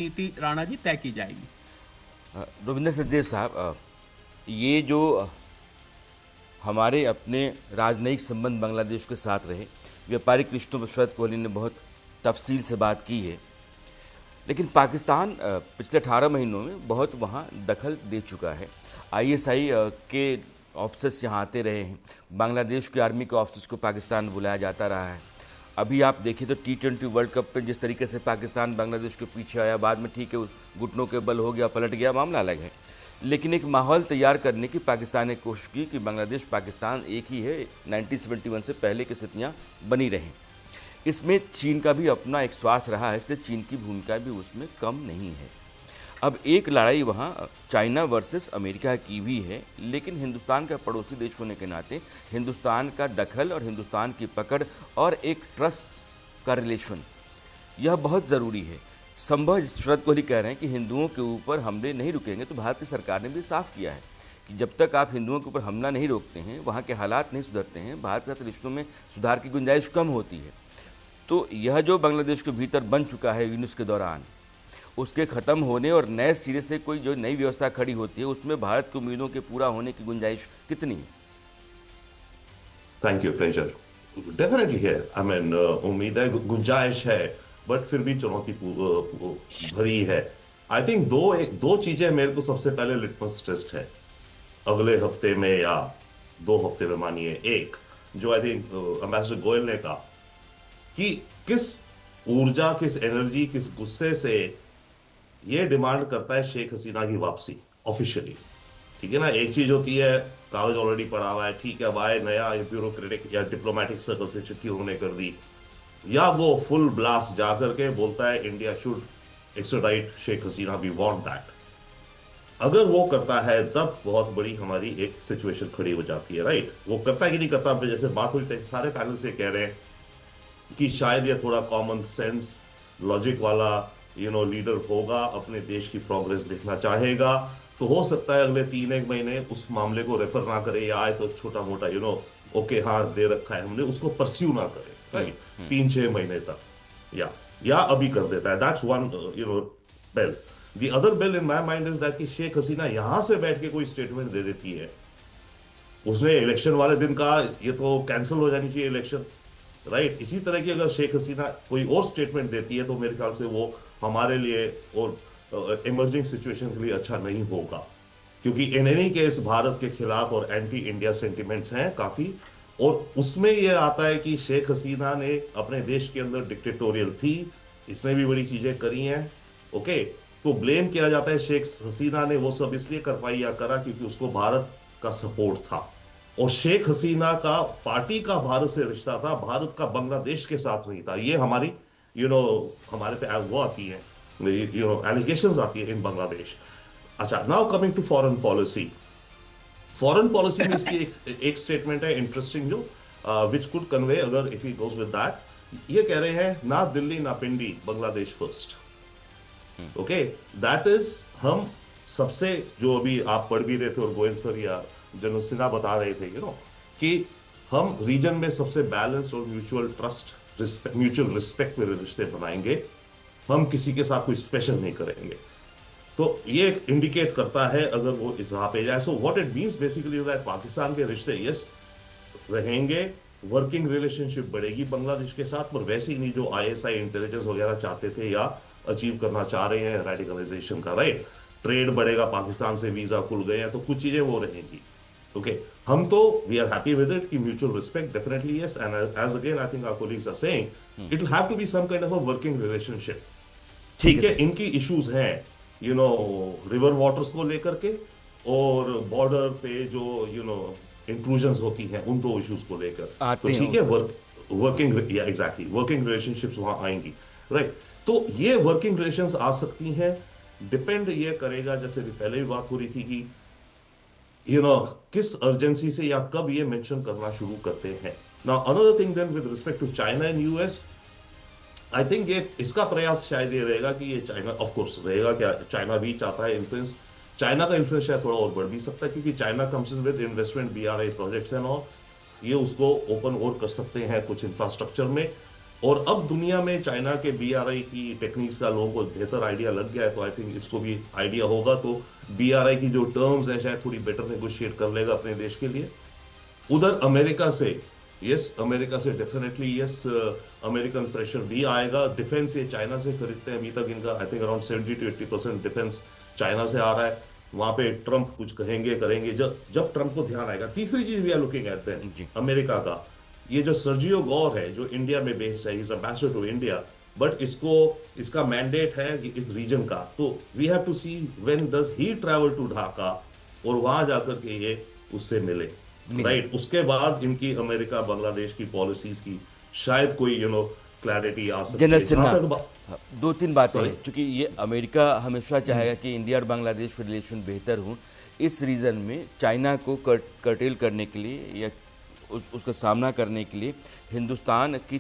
नीति राणा जी तय की जाएगी। रविंद्र सचदेव साहब, ये जो हमारे अपने राजनयिक संबंध बांग्लादेश के साथ रहे, व्यापारिक रिश्तों पर शरद कोहली ने बहुत तफसील से बात की है, लेकिन पाकिस्तान पिछले 18 महीनों में बहुत वहाँ दखल दे चुका है। आईएसआई के ऑफिसर्स यहाँ आते रहे हैं, बांग्लादेश के आर्मी के ऑफिसर्स को पाकिस्तान बुलाया जाता रहा है। अभी आप देखिए तो T20 वर्ल्ड कप पे जिस तरीके से पाकिस्तान बांग्लादेश के पीछे आया, बाद में ठीक है घुटनों के बल हो गया, पलट गया, मामला अलग है, लेकिन एक माहौल तैयार करने की पाकिस्तान ने कोशिश की कि बांग्लादेश पाकिस्तान एक ही है, 1971 से पहले की स्थितियाँ बनी रहें। इसमें चीन का भी अपना एक स्वार्थ रहा है, इसलिए चीन की भूमिका भी उसमें कम नहीं है। अब एक लड़ाई वहाँ चाइना वर्सेस अमेरिका की भी है, लेकिन हिंदुस्तान का पड़ोसी देश होने के नाते हिंदुस्तान का दखल और हिंदुस्तान की पकड़ और एक ट्रस्ट का रिलेशन, यह बहुत ज़रूरी है। संभव शरद कोहली कह रहे हैं कि हिंदुओं के ऊपर हमले नहीं रुकेंगे, तो भारत की सरकार ने भी साफ किया है कि जब तक आप हिंदुओं के ऊपर हमला नहीं रोकते हैं, वहाँ के हालात नहीं सुधरते हैं, भारत के साथ रिश्तों में सुधार की गुंजाइश कम होती है। तो यह जो बांग्लादेश के भीतर बन चुका है यूनुस के दौरान, उसके ख़त्म होने और नए सिरे से कोई जो नई व्यवस्था खड़ी होती है, उसमें भारत की उम्मीदों के पूरा होने की गुंजाइश कितनी है? Thank you, pleasure. डेफिनेटली है, आई मीन उम्मीद है, गुंजाइश है, बट फिर भी चुनौती भरी है। आई थिंक दो चीजें मेरे को सबसे पहले लिटमस टेस्ट है अगले हफ्ते में या 2 हफ्ते में मानिए। एक जो आई थिंक एम्बेसडर गोयल ने कहा कि किस ऊर्जा, किस एनर्जी, किस गुस्से से ये डिमांड करता है शेख हसीना की वापसी ऑफिशियली। ठीक है ना, एक चीज होती है कागज ऑलरेडी पड़ा हुआ है, ठीक है, वाई नया ब्यूरोक्रेटिक या डिप्लोमेटिक सर्कल से चिट्ठी उन्होंने कर दी, या वो फुल ब्लास्ट जाकर के बोलता है India should extradite Sheikh Hasina, we want that. अगर वो करता है तब बहुत बड़ी हमारी एक सिचुएशन खड़ी हो जाती है, राइट। वो करता है कि नहीं करता, जैसे बात हुई थी, सारे पैनल से कह रहे हैं कि शायद ये थोड़ा कॉमन सेंस लॉजिक वाला लीडर होगा, अपने देश की प्रोग्रेस देखना चाहेगा, तो हो सकता है अगले 3-1 महीने उस मामले को रेफर ना करे, या आए तो छोटा मोटा ओके हाँ दे रखा है हमने, उसको परस्यू ना करे, राइट, 3-6 महीने तक, या अभी कर देता है। That's one bill. The other bill in my mind is that कि शेख हसीना यहां से बैठ के कोई स्टेटमेंट दे देती है, उसने इलेक्शन वाले दिन कहा ये तो कैंसिल हो जानी चाहिए इलेक्शन, राइट। इसी तरह की अगर शेख हसीना कोई और स्टेटमेंट देती है तो मेरे ख्याल से वो हमारे लिए और इमर्जिंग सिचुएशन के लिए अच्छा नहीं होगा, क्योंकि इन एनी केस भारत के खिलाफ और एंटी इंडिया सेंटिमेंट्स हैं काफी, और उसमें यह आता है कि शेख हसीना ने अपने देश के अंदर डिक्टेटोरियल थी, इसने भी बड़ी चीजें करी हैं, ओके। तो ब्लेम किया जाता है शेख हसीना ने वो सब इसलिए कर पाई या करा क्योंकि उसको भारत का सपोर्ट था, और शेख हसीना का पार्टी का भारत से रिश्ता था, भारत का बांग्लादेश के साथ नहीं था। ये हमारी हमारे पे वो आती है, एलिगेशंस आती है इन बांग्लादेश। अच्छा, now coming to foreign policy में इसकी एक स्टेटमेंट है इंटरेस्टिंग, जो विच कुड कन्वे, अगर if he goes with that, ये कह रहे हैं ना दिल्ली ना Pindi, Bangladesh first, okay. That is, हम सबसे, जो अभी आप पढ़ भी रहे थे और गोयल सर या जनरल सिन्हा बता रहे थे, कि हम रीजन में सबसे बैलेंस और म्यूचुअल ट्रस्ट, म्यूचुअल रिस्पेक्ट वाले रिश्ते बनाएंगे, हम किसी के साथ कोई स्पेशल नहीं करेंगे। तो ये इंडिकेट करता है अगर वो इस राह पे जाए। So what it means basically is that Pakistan के रिश्ते यस रहेंगे, वर्किंग रिलेशनशिप बढ़ेगी बांग्लादेश के साथ, पर वैसे ही नहीं जो आईएसआई इंटेलिजेंस वगैरह चाहते थे या अचीव करना चाह रहे हैं रेडिकलाइजेशन का, राइट। ट्रेड बढ़ेगा, पाकिस्तान से वीजा खुल गए हैं, तो कुछ चीजें वो रहेंगी, ओके। हम तो we are happy with it कि mutual respect definitely yes, and as again I think our colleagues are saying it will have to be some kind of a working relationship. ठीक है, इनकी इश्यूज हैं river waters को लेकर के, और border पे जो इंट्रूजन्स होती हैं उन दो इश्यूज को लेकर, तो ठीक है, वर्किंग या एग्जैक्टली वर्किंग रिलेशनशिप्स वहां आएंगी, राइट। तो ये वर्किंग रिलेशंस आ सकती हैं, डिपेंड ये करेगा, जैसे भी पहले भी बात हो रही थी कि किस अर्जेंसी से या कब ये मेंशन करना शुरू करते हैं। Now another thing then with respect to China and US, I think ये इसका प्रयास शायद ये रहेगा कि ये चाइना, ऑफ कोर्स रहेगा, क्या चाइना भी चाहता है इन्फ्लुएंस, चाइना का इन्फ्लुएंस शायद थोड़ा और बढ़ भी सकता है, क्योंकि China comes in with investment, BRI projects and all, ये उसको ओपन और कर सकते हैं कुछ इंफ्रास्ट्रक्चर में, और अब दुनिया में चाइना के बीआरआई की टेक्निक्स का लोगों को बेहतर आइडिया लग गया है, तो आई थिंक इसको भी आइडिया होगा, तो बीआरआई की जो टर्म्स हैं शायद थोड़ी बेटर नेगोशिएट कर लेगा अपने देश के लिए। उधर अमेरिका से, यस अमेरिका से डेफिनेटली यस, अमेरिकन प्रेशर भी आएगा। डिफेंस ये चाइना से खरीदते हैं, अभी तक इनका I think around 70 to 80% defence China से आ रहा है। वहां पे ट्रंप कुछ कहेंगे करेंगे, जब जब ट्रंप को ध्यान आएगा। तीसरी चीज we are looking at then जी। अमेरिका का, ये जो सर्जियो गौर है जो इंडिया में बेस्ड है, is ambassador to India, but इसका मैंडेट है कि इस रीजन का, तो we have to see when does he travel to Dhaka, और वहां जाकर के ये उससे मिले, राइट। उसके बाद इनकी अमेरिका बांग्लादेश की पॉलिसीज की शायद कोई क्लैरिटी आ सकती जनरल है। सिन्हा, जहां तक दो तीन बातें Sorry? हैं, क्योंकि ये अमेरिका हमेशा चाहेगा कि इंडिया और बांग्लादेश के रिलेशन बेहतर हों। इस रीजन में चाइना को कर्टेल करने के लिए या उसका सामना करने के लिए हिंदुस्तान की